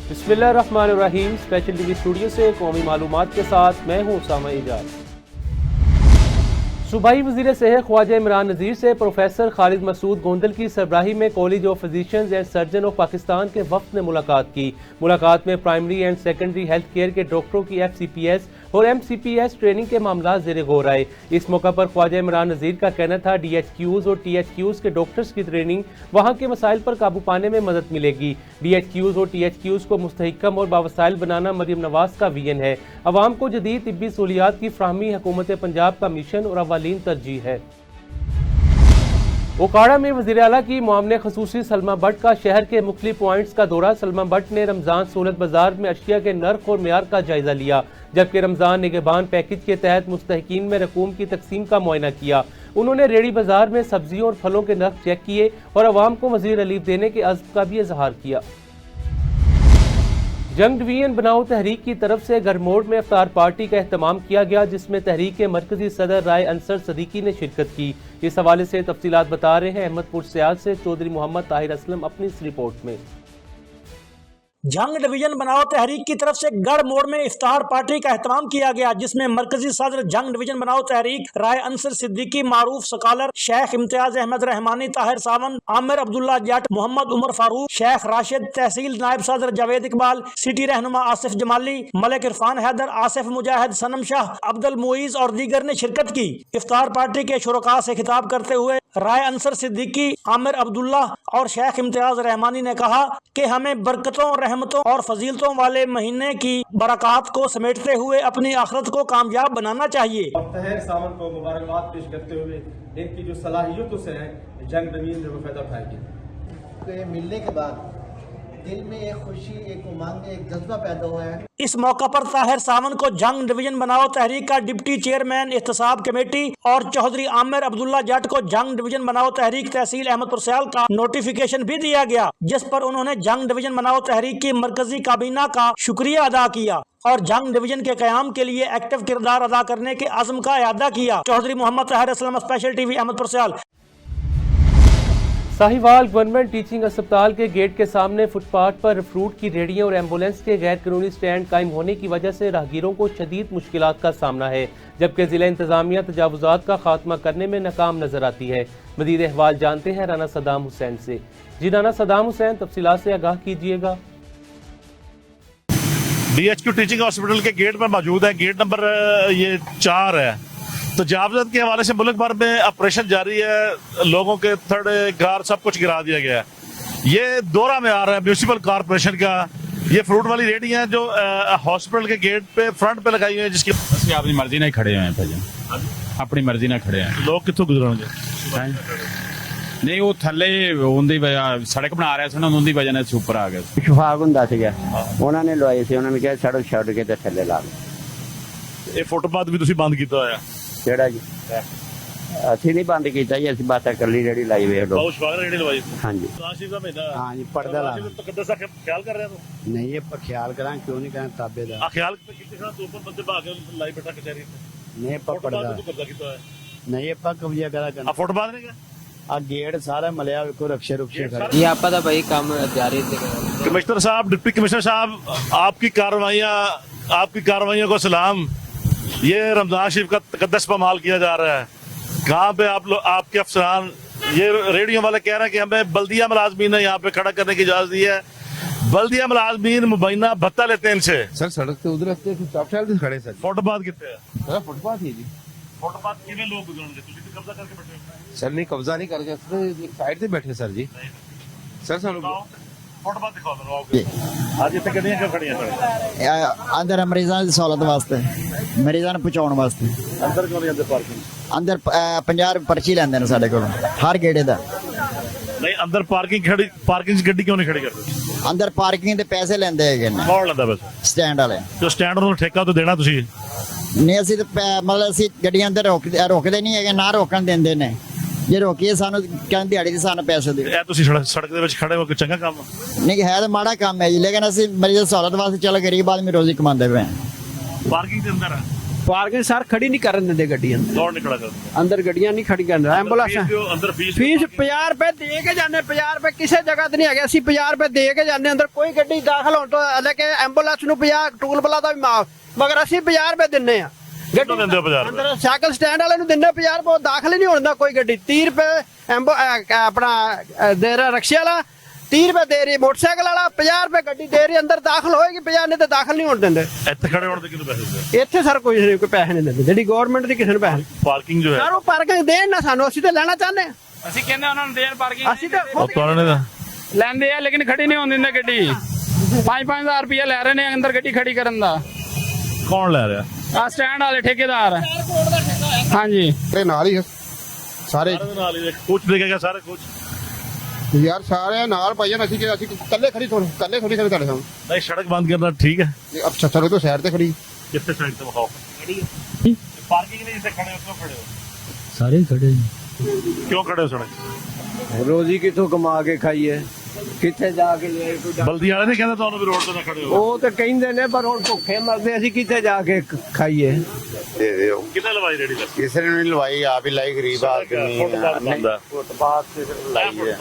बिस्मिल्लाहिर्रहमानिर्रहीम। Special TV studio से कौमी मालूमात के साथ मैं हूँ उसामा इजाज। सूबाई वज़ीर सेहत ख्वाजा इमरान नज़ीर से प्रोफेसर खालिद मसूद गोंदल की सरबराही में college of physicians and surgeon of Pakistan के वफ्द ने मुलाकात की। मुलाकात में primary and secondary health care के डॉक्टरों की FCPS और MCPS ट्रेनिंग के मामला ज़ेर गौर आए। इस मौका पर ख्वाजा इमरान नज़ीर का कहना था DHQs और THQs के डॉक्टर्स की ट्रेनिंग वहाँ के मसाइल पर काबू पाने में मदद मिलेगी। DHQs और THQs को मुस्तहकम और बावसाइल बनाना मरियम नवाज का विजन है। अवाम को जदीद तिब्बी सहूलियात की फ्राहमी हुकूमत पंजाब का मिशन और अवालीन तरजीह है। ओकाड़ा में वज़ीर आला की मुआवने खसूसी सलमा भट्ट का शहर के मुख्तलिफ पॉइंट्स का दौरा। सलमा भट्ट ने रमज़ान सहूलत बाजार में अशिया के नर्ख और मेयार का जायजा लिया, जबकि रमज़ान निगहबान पैकेज के तहत मुस्तहकीन में रकूम की तकसीम का मुआयना किया। उन्होंने रेडी बाजार में सब्जियों और फलों के नर्ख चेक किए और अवाम को मज़ीद रिलीफ देने के अज़्म का भी इजहार किया। जंग डिवीजन बनाओ तहरीक की तरफ से गरमोड़ में इफ्तार पार्टी का एहतमाम किया गया, जिसमें तहरीक के मरकजी सदर राय अंसर सदीकी ने शिरकत की। इस हवाले से तफसीलात बता रहे हैं अहमदपुर सियाल से चौधरी मोहम्मद ताहिर असलम अपनी इस रिपोर्ट में। जंग डिवीजन बनाओ तहरीक की तरफ से गढ़ मोड़ में इफ्तार पार्टी का एहतमाम किया गया, जिसमें मरकजी सदर जंग डिवीजन बनाओ तहरीक राय अंसर सिद्दीकी, मारूफ स्कॉलर शेख इम्तियाज अहमद रहमानी, ताहिर सावन, आमिर अब्दुल्ला जट, मोहम्मद उमर फारूक, शेख राशिद, तहसील नायब सदर जावेद इकबाल, सिटी रहनुमा आसिफ जमाली, मलिक इरफान हैदर, आसिफ मुजाहिद, सनम शाह, अब्दुल मुईज और दीगर ने शिरकत की। इफ्तार पार्टी के शुरका से खिताब करते हुए राय अंसर सिद्दीकी, आमिर अब्दुल्ला और शेख इम्तियाज रहमानी ने कहा कि हमें बरकतों, रहमतों और फजीलतों वाले महीने की बरक़ात को समेटते हुए अपनी आखिरत को कामयाब बनाना चाहिए। ताहिर सावन को मुबारकबाद पेश करते हुए इनकी जो सलाहियतों से है जंग डिवीजन ने वो फायदा उठाएगी। मिलने के बाद दिल में एक खुशी, एक उमंग, एक जज्बा पैदा हुआ है। इस मौका पर ताहिर सावन को जंग डिवीजन बनाओ तहरीक का डिप्टी चेयरमैन एहतसाब कमेटी और चौधरी आमिर अब्दुल्ला जट को जंग डिवीजन बनाओ तहरीक तहसील अहमदपुर सियाल का नोटिफिकेशन भी दिया गया, जिस पर उन्होंने जंग डिवीजन बनाओ तहरीक की मरकजी काबीना का शुक्रिया अदा किया और जंग डिवीजन के कयाम के लिए एक्टिव किरदार अदा करने के अज़्म का इरादा किया। चौधरी मोहम्मद ताहिर असलम, स्पेशल टीवी, अहमदपुर सियाल। साहिवाल गवर्नमेंट टीचिंग अस्पताल के गेट के सामने फुटपाथ पर फ्रूट की रेहड़ियों और एम्बुलेंस के गैर कानूनी स्टैंड कायम होने की वजह से राहगीरों को शदीद मुश्किलात का सामना है, जबकि जिला इंतजामिया तजावुजात का खात्मा करने में नाकाम नजर आती है। मजीद अहवाल जानते हैं राना सदाम हुसैन से। जी राना सदाम हुसैन, तफसीलात से आगाह कीजिएगा। DHQ टीचिंग हॉस्पिटल के गेट पर मौजूद है। गेट नंबर ये 4 है। तो तजावुजात के हवाले से मुल्क भर में ऑपरेशन जारी है। लोगों के थर्ड कार सब कुछ गिरा दिया गया है। ये दौरा में आ रहा है म्यूनिसिपल कॉर्पोरेशन का। ये फ्रूट वाली रेहड़ियां जो हॉस्पिटल के गेट पे फ्रंट पे लगाई हुई है, जिसकी ਅਸੀਂ ਆਪਣੀ ਮਰਜ਼ੀ ਨਾਲ ਖੜੇ ਹੋਏ ਹਾਂ ਭਾਜੀ, ਆਪਣੀ ਮਰਜ਼ੀ ਨਾਲ ਖੜੇ ਹਾਂ। लोग कितों गुजरेंगे? ਨਹੀਂ ਉਹ ਥੱਲੇ ਉਹਦੀ ਵਜ੍ਹਾ ਸੜਕ ਬਣਾ ਰਿਹਾ ਸੀ ਨਾ, ਉਹਦੀ ਵਜ੍ਹਾ ਨਾਲ ਉੱਪਰ ਆ ਗਿਆ ਸੀ। ਇਸ਼ਫਾਕ ਹੁੰਦਾ ਸੀਗਾ, ਉਹਨਾਂ ਨੇ ਲਵਾਏ ਸੀ, ਉਹਨਾਂ ਨੇ ਕਿਹਾ ਸੜਕ ਛੱਡ ਕੇ ਤੇ ਥੱਲੇ ਲਾ ਲਓ। ਇਹ ਫੁੱਟਪਾਥ ਵੀ ਤੁਸੀਂ ਬੰਦ ਕੀਤਾ ਹੋਇਆ? ਕਿਹੜਾ ਜੀ? ਅਸੀਂ ਨਹੀਂ ਬੰਦ ਕੀਤਾ ਜੀ, ਅਸੀਂ ਬਾਤ ਇਕੱਲੀ ਰੇਹੜੀ ਲਾਈ ਵੇਖ ਲਓ। ਬਹੁਤ ਸ਼ਵਾਗਤ ਰੇਹੜੀ ਲਵਾਈ। ਹਾਂਜੀ ਰਾਸ਼ੀ ਦਾ ਮਹੀਨਾ। ਹਾਂਜੀ, ਪਰਦਾ ਲਾ। ਤਕੱਦਸ ਦਾ ਖਿਆਲ ਕਰ ਰਿਹਾ ਤੂੰ? ਨਹੀਂ, ਇਹ ਪਰ ਖਿਆਲ ਕਰਾਂ, ਕਿਉਂ ਨਹੀਂ ਕਰਾਂ ਤਾਬੇ ਦਾ। ਆ ਖਿਆਲ ਕਿਤੇ ਖਾਂ ਤੋਂ ਉੱਪਰ ਬੰਦੇ ਭਾਗ ਲਾਈ ਬੈਠਾ ਕਚਹਿਰੀ ਤੇ। ਨਹੀਂ ਪਰ ਪਰਦਾ ਤੂੰ ਕਬਜ਼ਾ ਕੀਤਾ ਹੋਇਆ? ਨਹੀਂ, ਆਪਾਂ ਕਬਜ਼ਾ ਕਰਾ ਕਰਨਾ। ਆ ਫੁੱਟਪਾਥ ਨਹੀਂ ਗਾ? ਆ ਗੇਟ ਸਾਰਾ ਮਲਿਆ, ਵੇਖੋ ਰਕਸ਼ੇ ਰੁਕਸ਼ੇ ਖੜੇ। ये आपा था भाई काम जारी थे। कमिश्नर साहब, डिप्टी कमिश्नर साहब, आपकी कार्रवाइयों को सलाम। ये रमजान शरीफ का तकद्दस पामाल किया जा रहा है। कहाँ पे आप लोग, आपके अफसरान, ये रेडियो वाले कह रहे हैं कि हमें बल्दिया मुलाजमीन ने यहाँ पे खड़ा करने की इजाजत दी है। बल्दिया मुलाजमीन मुबैना भत्ता लेते हैं इनसे। सर सड़क से उधर से खड़े सर। फुटपाथ कितने है? फुटपाथ ही जी। फुटपाथ कितने लोग गुजरेंगे? कब्जा करके बैठे सर नहीं, कब्जा नहीं करके साइड से बैठे सर जी। सर फुटपाथ दिखाओ। आज इतने गड्डियां क्यों खड़ी हैं? अंदर मरीजां दी सहूलत वास्ते, मरीजां ਨੂੰ ਪਹੁੰਚਾਉਣ ਵਾਸਤੇ। अंदर क्यों नहीं? अंदर पार्किंग? ਅੰਦਰ 50 ਰੁਪਏ ਪਰਚੀ ਲੈਂਦੇ ਨੇ ਸਾਡੇ ਕੋਲ ਹਰ ਗੇੜੇ ਦਾ। नहीं, अंदर पार्किंग गड्डी क्यों नहीं खड़ी करते? ਅੰਦਰ ਪਾਰਕਿੰਗ ਦੇ ਪੈਸੇ ਲੈਂਦੇ ਹੈਗੇ ਨੇ कौन लेंदा बस? ਸਟੈਂਡ ਵਾਲੇ। जो स्टैंड ਨੂੰ ਠੇਕਾ तो देना ਤੁਸੀਂ। ਨਹੀਂ, ਅਸੀਂ ਤਾਂ ਮਤਲਬ ਅਸੀਂ ਗੱਡੀਆਂ ਅੰਦਰ ਰੋਕਦੇ ਨਹੀਂ ਹੈਗੇ, ਨਾ ਰੋਕਣ ਦਿੰਦੇ ਨੇ। ਜੇ ਰੋਕੀਏ ਸਾਨੂੰ ਕਹਿੰਦੇ ਦਿਹਾੜੀ ਦੇ ਸਾਨੂੰ ਪੈਸੇ ਦਿਓ। ਇਹ ਤੁਸੀਂ ਸੜਕ ਦੇ ਵਿੱਚ ਖੜੇ ਹੋ ਕੇ ਚੰਗਾ ਕੰਮ ਨਹੀਂ ਹੈ ਤਾਂ ਮਾੜਾ ਕੰਮ ਹੈ ਜੀ, ਲੇਕਿਨ ਅਸੀਂ ਮਰੀਜ਼ ਦੀ ਸਹੂਲਤ ਵਾਸਤੇ ਚਲੋ ਗਰੀਬ ਆਦਮੀ ਰੋਜ਼ੀ ਕਮਾਉਂਦੇ ਪਏ ਹਾਂ। ਪਾਰਕਿੰਗ ਦੇ ਅੰਦਰ ਹੈ? पार्किंग सर खड़ी नहीं करन दिंदे गड्डियां दौड़ निकला कर अंदर गड्डियां नहीं खड़ी करन एंबुलेंस अंदर फीस फीस 50 रुपए दे के जाने 50 रुपए किसी जगह ते नहीं है ਅਸੀਂ 50 रुपए दे के जाने अंदर कोई गड्डी दाखल होਣ ਤੋਂ लेके एंबुलेंस ਨੂੰ 50 टूल पला ਦਾ ਵੀ ਮਾਫ मगर ਅਸੀਂ 50 रुपए ਦਿੰਨੇ ਆ ਗੱਡੀ ਦਿੰਦੇ 50 ਅੰਦਰ ਸਾਈਕਲ ਸਟੈਂਡ ਵਾਲੇ ਨੂੰ ਦਿੰਨੇ 50 रुपए ਦਾਖਲ ਹੀ ਨਹੀਂ ਹੋਣ ਦਾ ਕੋਈ ਗੱਡੀ 30 रुपए ਆਪਣਾ ਦੇ ਰਿਹਾ ਰਕਸ਼ੇ ਵਾਲਾ 30 रुपए दे रही मोटरसाइकिल वाला 50 रुपए गड्डी दे रही अंदर दाखल होएगी 50 नहीं तो दाखल नहीं होने देंगे ਇੱਥੇ ਖੜੇ ਹੋਣ ਦੇ ਕਿੰਨੇ ਪੈਸੇ ਦਿੰਦੇ ਇੱਥੇ ਸਰ ਕੋਈ ਪੈਸੇ ਨਹੀਂ ਦਿੰਦੇ ਜਿਹੜੀ ਗਵਰਨਮੈਂਟ ਦੀ ਕਿਸੇ ਨੂੰ ਪੈਸੇ ਪਾਰਕਿੰਗ ਜੋ ਹੈ ਸਰ ਉਹ ਪਾਰਕਿੰਗ ਦੇਣ ਨਾ ਸਾਨੂੰ ਅਸੀਂ ਤਾਂ ਲੈਣਾ ਚਾਹੁੰਦੇ ਹਾਂ ਅਸੀਂ ਕਹਿੰਦੇ ਉਹਨਾਂ ਨੂੰ ਦੇਣ ਪਾਰਕਿੰਗ ਅਸੀਂ ਤਾਂ ਉਹ ਤੁਹਾਡੇ ਦਾ ਲੈਂਦੇ ਆ ਲੇਕਿਨ ਖੜੀ ਨਹੀਂ ਹੋਣ ਦਿੰਦੇ ਗੱਡੀ 5-5000 ਰੁਪਇਆ ਲੈ ਰਹੇ ਨੇ ਅੰਦਰ ਗੱਡੀ ਖੜੀ ਕਰਨ ਦਾ ਕੌਣ ਲੈ ਰਿਹਾ ਆ ਸਟੈਂਡ ਵਾਲੇ ਠੇਕੇਦਾਰ ਹਾਂਜੀ ਤੇ ਨਾਲ ਹੀ ਸਾਰੇ ਨਾਲ ਹੀ ਕੁਝ ਦੇਖੇਗਾ ਸਾਰੇ ਕੁਝ ਯਾਰ ਸਾਰੇ ਨਾਲ ਭਾਈਆਂ ਅਸੀਂ ਕਿ ਅਸੀਂ ਇਕੱਲੇ ਥੋੜੀ ਤੁਹਾਡੇ ਸਾਹਮਣੇ ਨਹੀਂ ਸੜਕ ਬੰਦ ਕਰਨਾ ਠੀਕ ਹੈ ਅੱਛਾ ਚਲੋ ਤੋਂ ਸਾਈਡ ਤੇ ਖੜੀ ਕਿੱਥੇ ਸਾਈਡ ਤੇ ਵਿਖਾਓ ਪਾਰਕਿੰਗ ਨਹੀਂ ਜਿੱਥੇ ਖੜੇ ਹੋ ਕਿਉਂ ਖੜੇ ਹੋ ਸਾਰੇ ਖੜੇ ਕਿਉਂ ਖੜੇ ਹੋ ਸੜਕ ਰੋਜ਼ੀ ਕਿੱਥੋਂ ਕਮਾ ਕੇ ਖਾਈਏ ਕਿੱਥੇ ਜਾ ਕੇ ਲੈ ਬਲਦੀ ਵਾਲੇ ਨਹੀਂ ਕਹਿੰਦੇ ਤੁਹਾਨੂੰ ਵੀ ਰੋਡ ਤੇ ਨਾ ਖੜੇ ਹੋ ਉਹ ਤਾਂ ਕਹਿੰਦੇ ਨੇ ਪਰ ਹੁਣ ਭੁੱਖੇ ਮਰਦੇ ਅਸੀਂ ਕਿੱਥੇ ਜਾ ਕੇ ਖਾਈਏ ਕਿੰਨੇ ਲਵਾਈ ਰੇੜੀ ਦਾ ਕਿਸੇ ਨੇ ਨਹੀਂ ਲਵਾਈ ਆਪ ਹੀ ਲਾਈ ਗਰੀਬ ਆਦਮੀ ਫੁੱਟਪਾਥ ਤੇ ਲਾਈ ਹੈ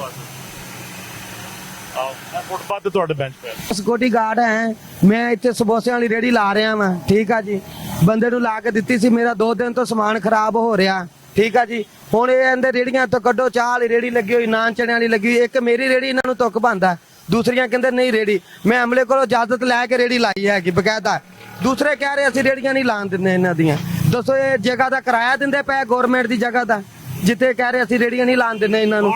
ਫੁੱਟਪਾਥ ਤੇ ਤੁਹਾਡੇ ਬੈਂਚ ਪੈ ਸਿਕਿਉਰਿਟੀ ਗਾਰਡ ਹੈ ਮੈਂ ਇੱਥੇ ਸਮੋਸਿਆਂ ਵਾਲੀ ਰੇੜੀ ਲਾ ਰਿਹਾ ਵਾਂ ਠੀਕ ਆ ਜੀ ਬੰਦੇ ਨੂੰ ਲਾ ਕੇ ਦਿੱਤੀ ਸੀ ਮੇਰਾ 2 ਦਿਨ ਤੋਂ ਸਮਾਨ ਖਰਾਬ ਹੋ ਰਿਹਾ ਠੀਕ ਆ ਜੀ ਹੁਣ ਇਹ ਅੰਦਰ ਰੇੜੀਆਂ ਤੋਂ ਕੱਢੋ ਚਾਹ ਵਾਲੀ ਰੇੜੀ ਲੱਗੀ ਹੋਈ ਨਾਨ ਚਣੇ ਵਾਲੀ ਲੱਗੀ ਹੋਈ ਇੱਕ ਮੇਰੀ ਰੇੜੀ ਇਹਨਾਂ ਨੂੰ ਤੁੱਕ ਬੰਦਾ ਦੂਸਰੀਆਂ ਕਹਿੰਦੇ ਨਹੀਂ ਰੇੜੀ ਮੈਂ ਅਮਲੇ ਕੋਲੋਂ ਇਜਾਜ਼ਤ ਲੈ ਕੇ ਰੇੜੀ ਲਾਈ ਹੈਗੀ ਬਕਾਇਦਾ ਦੂਸਰੇ ਕਹਿ ਰਹੇ ਅਸੀਂ ਰੇੜੀਆਂ ਨਹੀਂ ਲਾਣ ਦਿੰਦੇ ਇਹਨਾਂ ਦੀਆਂ ਦੱਸੋ ਇਹ ਜਗ੍ਹਾ ਦਾ ਕਿਰਾਇਆ ਦਿੰਦੇ ਪਏ ਗਵਰਨਮੈਂਟ ਦੀ ਜਗ੍ਹਾ ਦਾ ਜਿੱਥੇ ਕਹਿ ਰਹੇ ਅਸੀਂ ਰੇੜੀਆਂ ਨਹੀਂ ਲਾਣ ਦਿੰਦੇ ਇਹਨਾਂ ਨੂੰ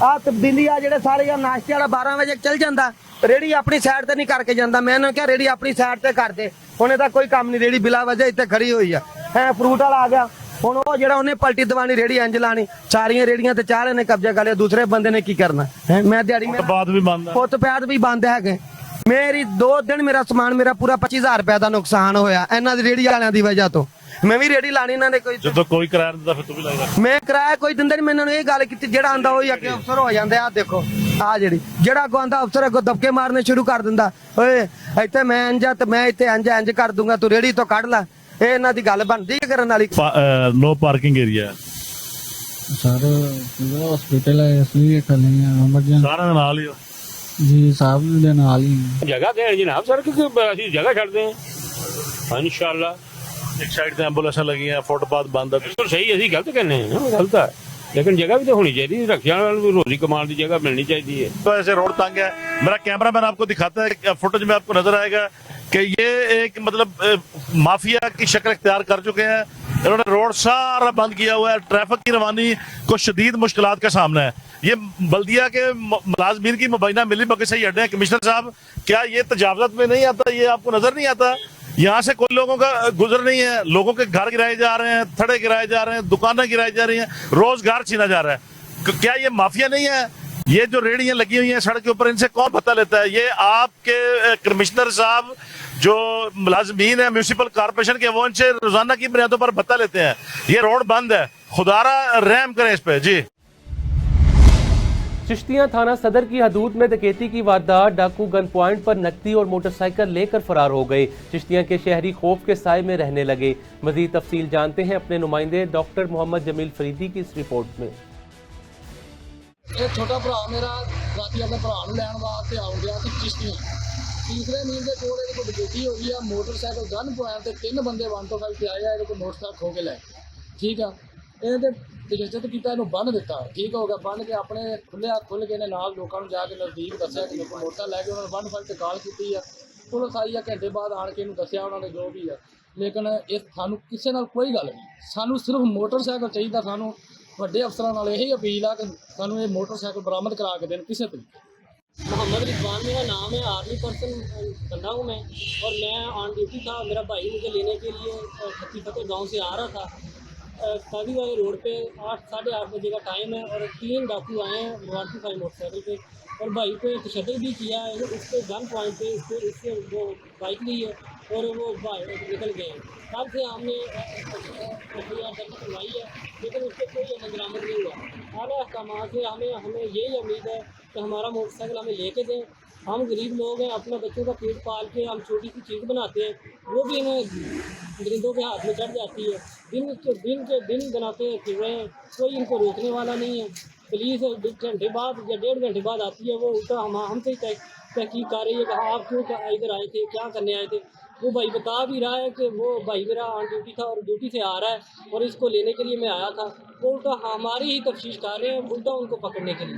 ਆ ਤਬਦੀਲੀ ਆ ਜਿਹੜੇ ਸਾਰੇ ਆ ਨਾਸ਼ਤੇ ਵਾਲਾ 12 ਵਜੇ ਚੱਲ ਜਾਂਦਾ ਰੇੜੀ ਆਪਣੀ ਸਾਈਡ ਤੇ ਨਹੀਂ ਕਰਕੇ ਜਾਂਦਾ ਮੈਂ ਇਹਨਾਂ ਨੂੰ ਕਿਹਾ ਰੇੜੀ ਆਪਣੀ ਸਾਈਡ ਤੇ ਕਰ ਦੇ ਹੁਣ ਇਹਦਾ ਕੋਈ ਕੰਮ ਨਹੀਂ ਰੇੜੀ ਬਿਲਾ ਵਜ੍ਹਾ ਇੱਥੇ ਖੜੀ ਹੋਈ ਆ ਹੈ ਫਰੂਟ ਵਾਲਾ ਆ ਗਿਆ ਹੁਣ ਉਹ ਜਿਹੜਾ ਉਹਨੇ ਪਲਟੀ ਦਵਾਣੀ ਰੇੜੀ ਇੰਜ ਲਾਣੀ ਸਾਰੀਆਂ ਰੇੜੀਆਂ ਤੇ ਚਾਰੇ ਨੇ ਕਬਜ਼ਾ ਕਰ ਲਿਆ ਦੂਸਰੇ ਬੰਦੇ ਨੇ ਕੀ ਕਰਨਾ ਹੈ ਮੈਂ ਦਿਹਾੜੀ ਬਾਅਦ ਵੀ ਬੰਦ ਫੁੱਟਪਾਥ ਵੀ ਬੰਦ ਹੈਗੇ ਮੇਰੀ 2 ਦਿਨ ਮੇਰਾ ਸਮਾਨ ਮੇਰਾ ਪੂਰਾ 25000 ਰੁਪਏ ਦਾ ਨੁਕਸਾਨ ਹੋਇਆ ਇਹਨਾਂ ਦੀ ਰੇੜੀ ਵਾਲਿਆਂ ਦੀ ਵਜ੍ਹਾ ਤੋਂ ਮੈਂ ਵੀ ਰੇੜੀ ਲਾਣੀ ਇਹਨਾਂ ਨੇ ਕੋਈ ਜਦੋਂ ਕੋਈ ਕਿਰਾਇਆ ਦਿੰਦਾ ਫਿਰ ਤੂੰ ਵੀ ਲਾਏਗਾ ਮੈਂ ਕਿਰਾਇਆ ਕੋਈ ਦਿੰਦਾ ਨਹੀਂ ਮੈਂ ਇਹਨਾਂ ਨੂੰ ਇਹ ਗੱਲ ਕੀਤੀ ਜਿਹੜਾ ਆਂਦਾ ਉਹ ਅੱਗੇ ਅਫਸਰ ਹੋ ਜਾਂਦੇ ਆ ਦੇਖੋ ਆ ਜਿਹੜਾ ਅੱਗੋਂ ਆਂਦਾ ਅਫਸਰ ਅੱਗੋਂ ਦਬਕੇ ਮਾਰਨੇ ਸ਼ੁਰੂ ਕਰ ਦਿੰਦਾ ਓਏ ਇੱਥੇ ਮੈਂ ਇੰਜਾ ਤੇ ਮੈਂ ਇੱਥੇ ਇੰਜ ਕਰ ਦੂੰਗਾ ਤੂੰ ਰੇੜੀ ਤੋਂ ਕੱਢ ਲੈ ਇਹ ਇਹਨਾਂ ਦੀ ਗੱਲ ਬਣਦੀ ਹੈ ਕਰਨ ਵਾਲੀ no parking area sir hospital ਹੈ ਅਸੀਂ ਖਲੇ ਆ ਐਮਰਜੈਂਸੀ ਸਾਰਾ ਨਾਲ ਹੀ ਜੀ ਸਾਹਿਬ ਦੇ ਨਾਲ ਹੀ ਜਗ੍ਹਾ ਦੇ ਜਨਾਬ ਸਰ ਕਿਉਂਕਿ ਅਸੀਂ ਜਗ੍ਹਾ ਛੱਡਦੇ ਹਾਂ ਇਨਸ਼ਾਅੱਲਾ ਇੱਕ ਸਾਈਡ ਤੇ ਐਂਬੂਲੈਂਸਾਂ ਲੱਗੀਆਂ ਫੁੱਟਪਾਥ ਬੰਦ ਹੈ ਬਿਲਕੁਲ ਸਹੀ ਅਸੀਂ ਗਲਤ ਕਹਿੰਦੇ ਹਾਂ ਗਲਤ ਹੈ लेकिन जगह भी तो होनी चाहिए रक्षा रोजी कमाल की जगह मिलनी चाहिए तो ऐसे रोड तंग है मेरा कैमरा मैन आपको दिखाता है फुटेज में आपको नजर आएगा कि ये एक मतलब माफिया की शक्ल इख्तियार कर चुके हैं इन्होंने रोड सारा बंद किया हुआ है ट्रैफिक की रवानी को शदीद मुश्किलात का सामना है ये बल्दिया के मुलाजमीन की मुबैना मिली मौके से अड्डे हैं कमिश्नर साहब क्या ये तजावज़त में नहीं आता ये आपको नजर नहीं आता यहाँ से कोई लोगों का गुजर नहीं है लोगों के घर गिराए जा रहे हैं थड़े गिराए जा रहे हैं दुकानें गिराई जा रही हैं रोजगार छीना जा रहा है क्या ये माफिया नहीं है ये जो रेड़ियां लगी हुई हैं सड़क के ऊपर इनसे कौन भत्ता लेता है ये आपके कमिश्नर साहब जो मुलाजमीन है म्यूनिसिपल कॉर्पोरेशन के वो इनसे रोजाना की बुनियादों पर भत्ता लेते हैं ये रोड बंद है खुदारा रहम करें इस पे जी चिश्तियां थाना सदर की हदूद में डकैती की वारदात डाकू गन पॉइंट पर नकदी और मोटरसाइकिल लेकर फरार हो गए चिश्तियां के शहरी खौफ के साए में रहने लगे मजीद तफसील जानते हैं अपने नुमाइंदे डॉक्टर मोहम्मद जमील फरीदी की इस रिपोर्ट में छोटा भरा मेरा राती अपने भरा लैन वास्ते आउन गया सी चिश्तियां तीसरे मील के कोल इहदे कोल डकैती हो गई है मोटरसाइकिल गन पॉइंट ते 3 बंदे 1 तो 5 पे आए इहदे कोल मोटरसाइकिल खो के ले ठीक है ਇਹਦੇ ਤਜੱਜਦ ਕੀਤਾ ਇਹਨੂੰ ਬੰਨ ਦਿੱਤਾ ਠੀਕ ਹੋ ਗਿਆ ਬੰਨ ਕੇ ਆਪਣੇ ਖੁੱਲ ਕੇ ਨੇ ਨਾਲ ਲੋਕਾਂ ਨੂੰ ਜਾ ਕੇ ਨਜ਼ਦੀਕ ਦੱਸਿਆ ਕਿ ਮੇਰੇ ਮੋਟਰ ਲੈ ਕੇ ਉਹਨਾਂ ਨੇ ਬੰਨ ਫੜ ਕੇ ਕਾਲ ਕੀਤੀ ਆ ਪੁਲਿਸ ਆਈ ਆ ਘੰਟੇ ਬਾਅਦ ਆਣ ਕੇ ਇਹਨੂੰ ਦੱਸਿਆ ਉਹਨਾਂ ਨੇ ਜੋ ਵੀ ਆ ਲੇਕਿਨ ਇਹ ਸਾਨੂੰ ਕਿਸੇ ਨਾਲ ਕੋਈ ਗੱਲ ਨਹੀਂ ਸਾਨੂੰ ਸਿਰਫ ਮੋਟਰਸਾਈਕਲ ਚਾਹੀਦਾ ਸਾਨੂੰ ਵੱਡੇ ਅਫਸਰਾਂ ਨਾਲ ਇਹੀ ਅਪੀਲ ਆ ਕਿ ਸਾਨੂੰ ਇਹ ਮੋਟਰਸਾਈਕਲ ਬਰਾਮਦ ਕਰਾ ਕੇ ਦੇਣ ਕਿਸੇ ਤਰੀਕੇ मोहम्मद रिजवान मेरा नाम है आर्मी पर्सन बंदा हूँ मैं और मैं ऑन ड्यूटी था मेरा भाई मुझे लेने के लिए खत्ती फतेह गाँव से आ रहा था कावी वाले रोड पे 8-8:30 बजे का टाइम है और 3 डाकू आए हैं 125 मोटरसाइकिल पे और भाई को तशद्दुद भी किया है उसके गन पॉइंट पे इससे वो बाइक ली है और वो निकल गए हैं तब से हमने दर्ज करवाई है लेकिन उससे कोई अमल दरामद नहीं हुआ आला अहकाम से हमें यही उम्मीद है कि हमारा मोटरसाइकिल हमें लेके दें हम गरीब लोग हैं, अपने बच्चों का पेट पाल के हम छोटी सी चीज़ बनाते हैं, वो भी इन्हें दरिंदों के हाथ में चढ़ जाती है। दिन बनाते फिर रहे हैं, कोई इनको रोकने वाला नहीं है। पुलिस घंटे बाद या 1.5 घंटे बाद आती है, वो उल्टा हमसे ही तहकीक कर रही है कि आप क्यों इधर आए थे, क्या करने आए थे। वो भाई बता भी रहा है कि वो भाई मेरा ऑन ड्यूटी था और ड्यूटी से आ रहा है और इसको लेने के लिए मैं आया था। वो उल्टा हमारी ही तफ्तीश कर रहे हैं, उल्टा उनको पकड़ने के लिए।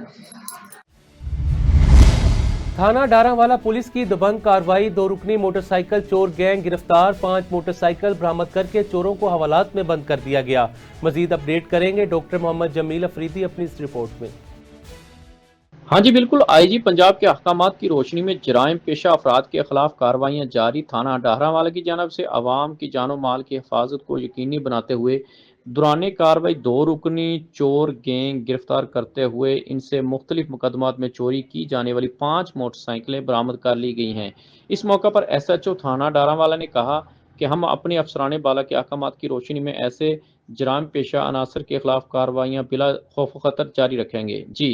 थाना डारावाला पुलिस की दबंग कार्रवाई, 2 रुकनी मोटरसाइकिल चोर गैंग गिरफ्तार, 5 मोटरसाइकिल बरामद करके चोरों को हवालात में बंद कर दिया गया। मजीद अपडेट करेंगे डॉक्टर मोहम्मद जमील अफरीदी अपनी इस रिपोर्ट में। हाँ जी बिल्कुल, आईजी पंजाब के अहकामात की रोशनी में जराइम पेशा अफराद के खिलाफ कार्रवाइयाँ जारी। थाना डारावाला की जानब से आवाम की जानो माल की हिफाजत को यकीनी बनाते हुए दौरान कार्रवाई 2 रुकनी चोर गैंग गिरफ्तार करते हुए इनसे मुख्तलिफ मुकदमात में चोरी की जाने वाली 5 मोटरसाइकिलें बरामद कर ली गई हैं। इस मौका पर SHO थाना डारावाला ने कहा कि हम अपने अफसरान बाला के अहकामात की रोशनी में ऐसे जराइम पेशा अनासर के खिलाफ कार्रवाइयाँ बिला खौफ खतर जारी रखेंगे। जी।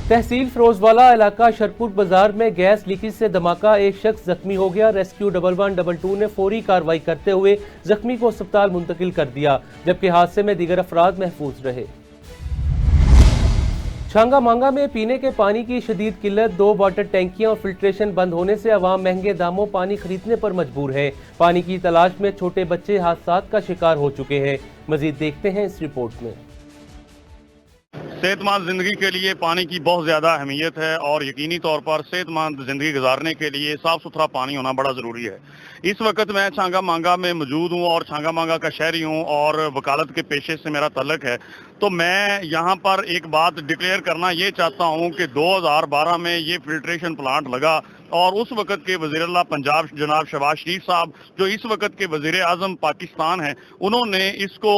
तहसील फिरोजवाला इलाका शरपुर बाजार में गैस लीकेज से धमाका, एक शख्स जख्मी हो गया। रेस्क्यू 1122 ने फौरी कार्रवाई करते हुए जख्मी को अस्पताल मुंतकिल कर दिया, जबकि हादसे में दीगर अफराद महफूज रहे। छांगा मांगा में पीने के पानी की शदीद किल्लत, 2 वाटर टैंकियां और फिल्ट्रेशन बंद होने से अवाम महंगे दामों पानी खरीदने पर मजबूर है। पानी की तलाश में छोटे बच्चे हादसात का शिकार हो चुके हैं। मजीद देखते हैं इस रिपोर्ट में। सेहतमंद ज़िंदगी के लिए पानी की बहुत ज़्यादा अहमियत है और यकीनी तौर पर सेहतमंद ज़िंदगी गुजारने के लिए साफ़ सुथरा पानी होना बड़ा ज़रूरी है। इस वक्त मैं छांगा मांगा में मौजूद हूँ और छांगा मांगा का शहरी हूँ और वकालत के पेशे से मेरा तल्लुक़ है। तो मैं यहाँ पर एक बात डिक्लेयर करना ये चाहता हूँ कि 2012 में ये फिल्ट्रेशन प्लांट लगा और उस वक़्त के वज़ीर-ए-आला पंजाब जनाब शहबाज शरीफ साहब, जो इस वक्त के वज़ीर-ए-आज़म पाकिस्तान हैं, उन्होंने इसको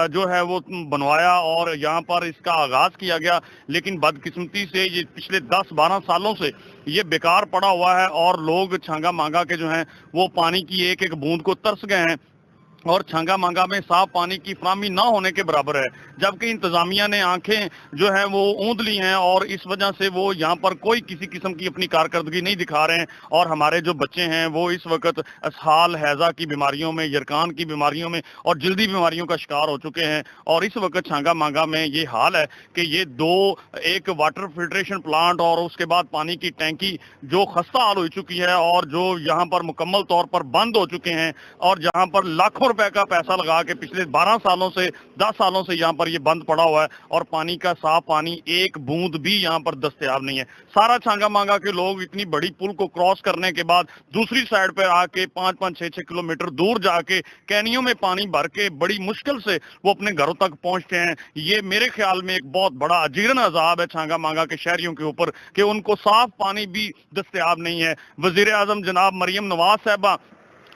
जो है वो बनवाया और यहाँ पर इसका आगाज़ किया गया। लेकिन बदकिस्मती से ये पिछले 10-12 सालों से ये बेकार पड़ा हुआ है और लोग छांगा मांगा के जो हैं वो पानी की एक एक बूंद को तरस गए हैं और छांगा मांगा में साफ पानी की फराहमी ना होने के बराबर है, जबकि इंतजामिया ने आंखें जो है वो ऊंध ली हैं और इस वजह से वो यहाँ पर कोई किसी किस्म की अपनी कारकर्दगी नहीं दिखा रहे हैं। और हमारे जो बच्चे हैं वो इस वक्त असहाल, हैजा की बीमारियों में, यरकान की बीमारियों में और जल्दी बीमारियों का शिकार हो चुके हैं। और इस वक्त छांगा मांगा में ये हाल है कि ये एक वाटर फिल्ट्रेशन प्लांट और उसके बाद पानी की टैंकी जो खस्ता हाल हो चुकी है और जो यहाँ पर मुकम्मल तौर पर बंद हो चुके हैं और जहाँ पर लाखों रुपए का पैसा लगा के पिछले 12 सालों से 10 सालों से यहाँ पर ये बंद पड़ा हुआ है और पानी का साफ पानी एक बूंद भी यहाँ पर दस्तयाब नहीं है। सारा छांगा मांगा के लोग इतनी बड़ी पुल को क्रॉस करने के बाद दूसरी साइड पर आके 5-5, 6-6 किलोमीटर दूर जाके कैनियों में पानी भर के बड़ी मुश्किल से वो अपने घरों तक पहुंचते हैं। ये मेरे ख्याल में एक बहुत बड़ा अजीरन अजाब है छांगा मांगा के शहरियों के ऊपर कि उनको साफ पानी भी दस्तयाब नहीं है। वजीर आजम जनाब मरियम नवाज साहबा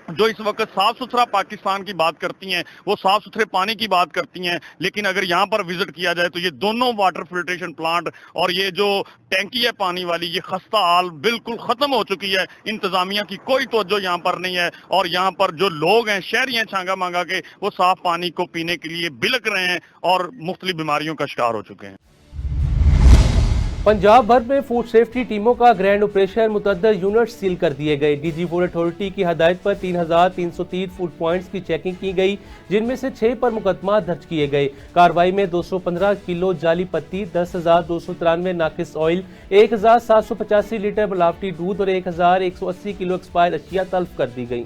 जो इस वक्त साफ सुथरा पाकिस्तान की बात करती हैं, वो साफ सुथरे पानी की बात करती हैं, लेकिन अगर यहाँ पर विजिट किया जाए तो ये दोनों वाटर फिल्ट्रेशन प्लांट और ये जो टैंकी है पानी वाली, ये खस्ता हाल बिल्कुल खत्म हो चुकी है। इंतजामिया की कोई तवज्जो यहाँ पर नहीं है और यहाँ पर जो लोग हैं, शहरी हैं छांगा मांगा के, वो साफ पानी को पीने के लिए बिलक रहे हैं और मुख्तलिफ बीमारियों का शिकार हो चुके हैं। पंजाब भर में फूड सेफ्टी टीमों का ग्रैंड ऑपरेशन, मुतअद्दिद यूनिट सील कर दिए गए। डीजी फूड अथॉरिटी की हदायत पर 3330 फूड पॉइंट्स की चेकिंग की गई, जिनमें से 6 पर मुकदमा दर्ज किए गए। कार्रवाई में 215 किलो जाली पत्ती, 10,293 नाकिस ऑयल, 1,785 लीटर मिलावटी दूध और 1,180 किलो एक्सपायर अशिया तल्फ कर दी गई।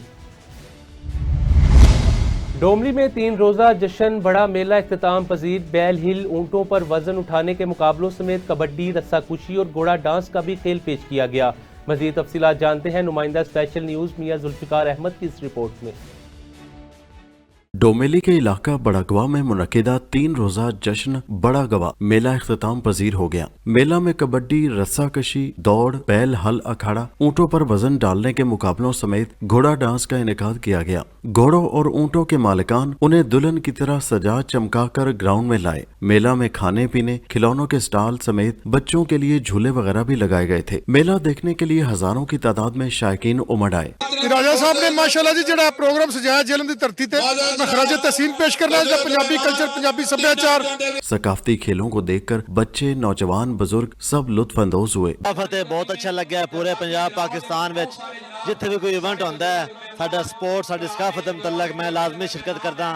डोमली में 3 रोज़ा जश्न बड़ा मेला इख्तिताम पजीर। बैल हिल, ऊंटों पर वजन उठाने के मुकाबलों समेत कबड्डी, रस्साकुशी और घोड़ा डांस का भी खेल पेश किया गया। मजीद तफसीलात जानते हैं नुमाइंदा स्पेशल न्यूज़ मियां जुल्फिकार अहमद की इस रिपोर्ट में। डोमेली के इलाका बड़ा गवा में मुनक्किदा 3 रोजा जश्न बड़ा गवा मेला इख्तिताम पजीर हो गया। मेला में कबड्डी, रस्साकशी, दौड़, बैल हल अखाड़ा, ऊंटों पर वजन डालने के मुकाबलों समेत घोड़ा डांस का इनेकाद किया गया। घोड़ों और ऊंटों के मालिकान उन्हें दुल्हन की तरह सजा चमका कर ग्राउंड में लाए। मेला में खाने पीने, खिलौनों के स्टॉल समेत बच्चों के लिए झूले वगैरह भी लगाए गए थे। मेला देखने के लिए हजारों की तादाद में शायकीन उमड़ आए। राजा साहब ने माशाल्लाह जी जड़ा प्रोग्राम सजाया जेलम दी धरती ते, अपना खराज तहसीन पेश करना है, पंजाबी कल्चर पंजाबी सभ्याचार। सकाफती खेलों को देखकर बच्चे, नौजवान, बुजुर्ग सब लुत्फ अंदोज हुए। बहुत अच्छा लगा पूरे पंजाब पाकिस्तान में जिथे भी कोई इवेंट होता है साडा स्पोर्ट्स साडी सकाफत दे मुतल्लक मैं लाजमी शिरकत करदा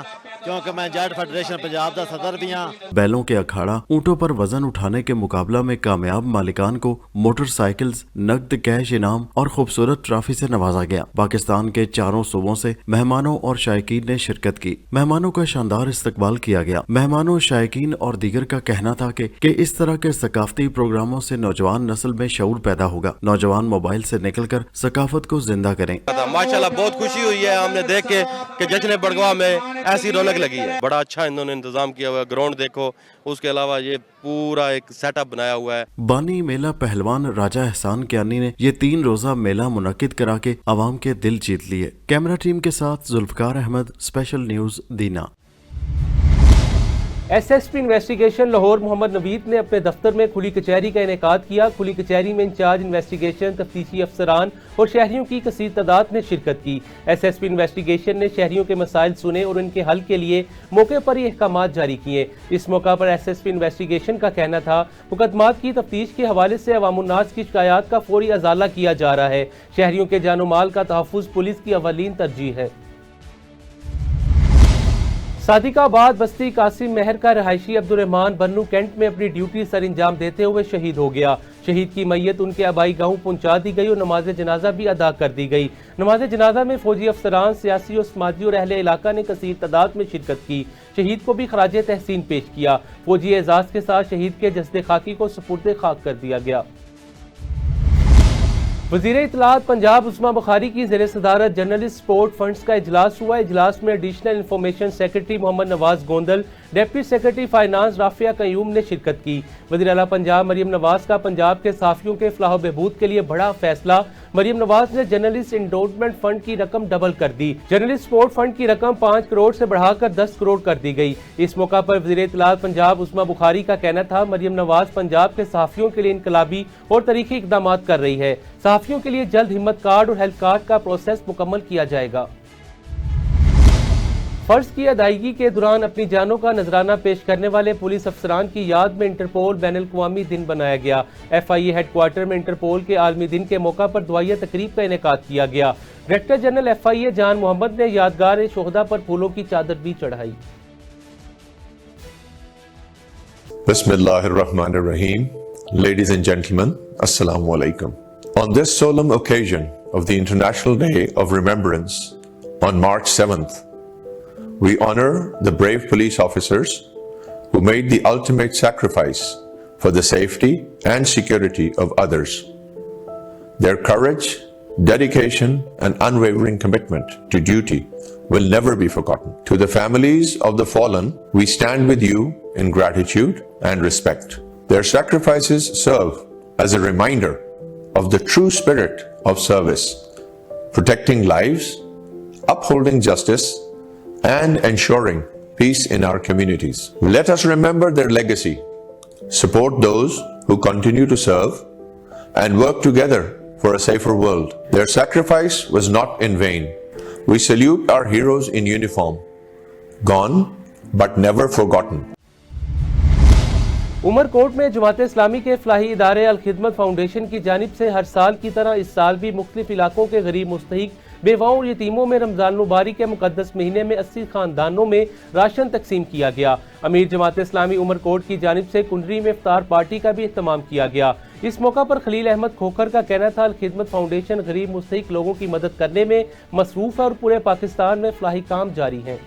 क्योंकि मैं जट फेडरेशन पंजाब दा सदर भी हां। बैलों के अखाड़ा ऊंटों पर वजन उठाने के मुकाबला में कामयाब मालिकान को मोटरसाइकिल्स, नकद कैश इनाम और खूबसूरत ट्रॉफी से नवाजा गया। पाकिस्तान के चारों सूबों से मेहमानों और शायकीन ने शिरकत की। मेहमानों का शानदार इस्तकबाल किया गया। मेहमानों, शायकीन और दीगर का कहना था कि इस तरह के सकाफती प्रोग्रामों से नौजवान नस्ल में शऊर पैदा होगा। नौजवान मोबाइल से निकलकर सकाफत को जिंदा करें। माशाल्लाह बहुत खुशी हुई है हमने देख के कि जश्न बड़गवाह में ऐसी रौनक लगी है। बड़ा अच्छा इन्होंने इंतजाम किया हुआ है। ग्राउंड देखो, उसके अलावा ये पूरा एक सेटअप बनाया हुआ है। बानी मेला पहलवान राजा एहसान कियानी ने ये 3 रोजा मेला मुनक्किद करा के आवाम के दिल जीत लिए। कैमरा टीम के साथ जुल्फकार अहमद, स्पेशल न्यूज दीना। एसएसपी इन्वेस्टिगेशन लाहौर मोहम्मद नवीद ने अपने दफ्तर में खुली कचहरी का इनेकाद किया। खुली कचहरी में इंचार्ज इन्वेस्टिगेशन, तफ्तीशी अफसरान और शहरियों की कसीर तादाद ने शिरकत की। एसएसपी इन्वेस्टिगेशन ने शहरियों के मसाइल सुने और उनके हल के लिए मौके पर ही अहकामात जारी किए। इस मौका पर एसएसपी इन्वेस्टिगेशन का कहना था मुकदमात की तफ्तीश के हवाले से अवामुन्नास की शिकायत का फौरी अजाला किया जा रहा है। शहरियों के जानो माल का तहफ़्फ़ुज़ पुलिस की अवलीन तरजीह है। सादिकाबाद बस्ती कासिम महर का रहायशी अब्दुर्रहमान बन्नू कैंट में अपनी ड्यूटी सर अंजाम देते हुए शहीद हो गया। शहीद की मैयत उनके आबाई गांव पहुंचा दी गई और नमाज जनाजा भी अदा कर दी गई। नमाज जनाजा में फौजी अफसरान, सियासी और समाजी और अहले इलाका ने कसीर तादाद में शिरकत की। शहीद को भी खराज तहसीन पेश किया। फौजी एजाज के साथ शहीद के जस्दे खाकी को सुपुर्द खाक कर दिया गया। वज़ीर इत्तलात पंजाब उस्मा बुखारी की ज़ेर सदारत जर्नलिस्ट सपोर्ट फंड्स का इजलास हुआ। इजलास में additional information secretary Mohammad Nawaz Gondal, deputy secretary finance Rafia Qayyum ने शिरकत की। वज़ीर आला पंजाब मरियम नवाज का पंजाब के साफियों के फलाह बहबूद के लिए बड़ा फैसला। मरियम नवाज ने जर्नलिस्ट इंडोर्समेंट फंड की रकम डबल कर दी। जर्नलिस्ट सपोर्ट फंड की रकम 5 करोड़ से बढ़ाकर 10 करोड़ कर दी गई। इस मौका पर वज़ीर इत्तलात पंजाब उस्मा बुखारी का कहना था मरियम नवाज पंजाब के सहाफ़ियों के लिए इनकलाबी और तरीक़ी इक़दाम कर रही है। सहाफ़ियों के लिए जल्द हिम्मत कार्ड और हेल्थ कार्ड का प्रोसेस मुकम्मल किया जाएगा। फर्ज की अदायगी के दौरान अपनी जानों का नजराना पेश करने वाले पुलिस अफसरान की याद में इंटरपोल बैनुल-अक़वामी दिन बनाया गया। FIA हेडक्वार्टर में इंटरपोल के आलमी दिन के मौका पर दुआया तकरीब का इनेकाद किया गया। डायरेक्टर जनरल FIA जान मोहम्मद ने यादगार शोहदा पर फूलों की चादर भी चढ़ाई। Bismillahirrahmanirrahim. Ladies and gentlemen, Assalamu alaikum. On this solemn occasion of the International Day of Remembrance on March 7th, we honor the brave police officers who made the ultimate sacrifice for the safety and security of others. Their courage, dedication, and unwavering commitment to duty will never be forgotten. To the families of the fallen, we stand with you in gratitude and respect. Their sacrifices serve as a reminder of the true spirit of service, protecting lives, upholding justice, and ensuring peace in our communities. Let us remember their legacy, support those who continue to serve, and work together for a safer world. Their sacrifice was not in vain. We salute our heroes in uniform, gone but never forgotten. Umarkot में जमात इस्लामी के फलाही इदारे अल खिदमत foundation की जानिब से हर साल की तरह इस साल भी मुख्तलिफ इलाकों के गरीब मुस्तहिक बेवाओं और यतीमों में रमजान मुबारक के मुकद्दस महीने में 80 खानदानों में राशन तकसीम किया गया। अमीर जमात इस्लामी उमरकोट की जानिब से कुंडरी में इफ्तार पार्टी का भी एहतमाम किया गया। इस मौका पर खलील अहमद खोखर का कहना था अल खिदमत फाउंडेशन गरीब मुस्तहिक लोगों की मदद करने में मसरूफ है और पूरे पाकिस्तान में फलाही काम जारी है।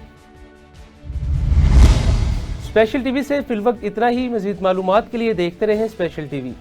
स्पेशल टीवी से फिलवक्त इतना ही। मजीद मालूमात के लिए देखते रहें स्पेशल टीवी।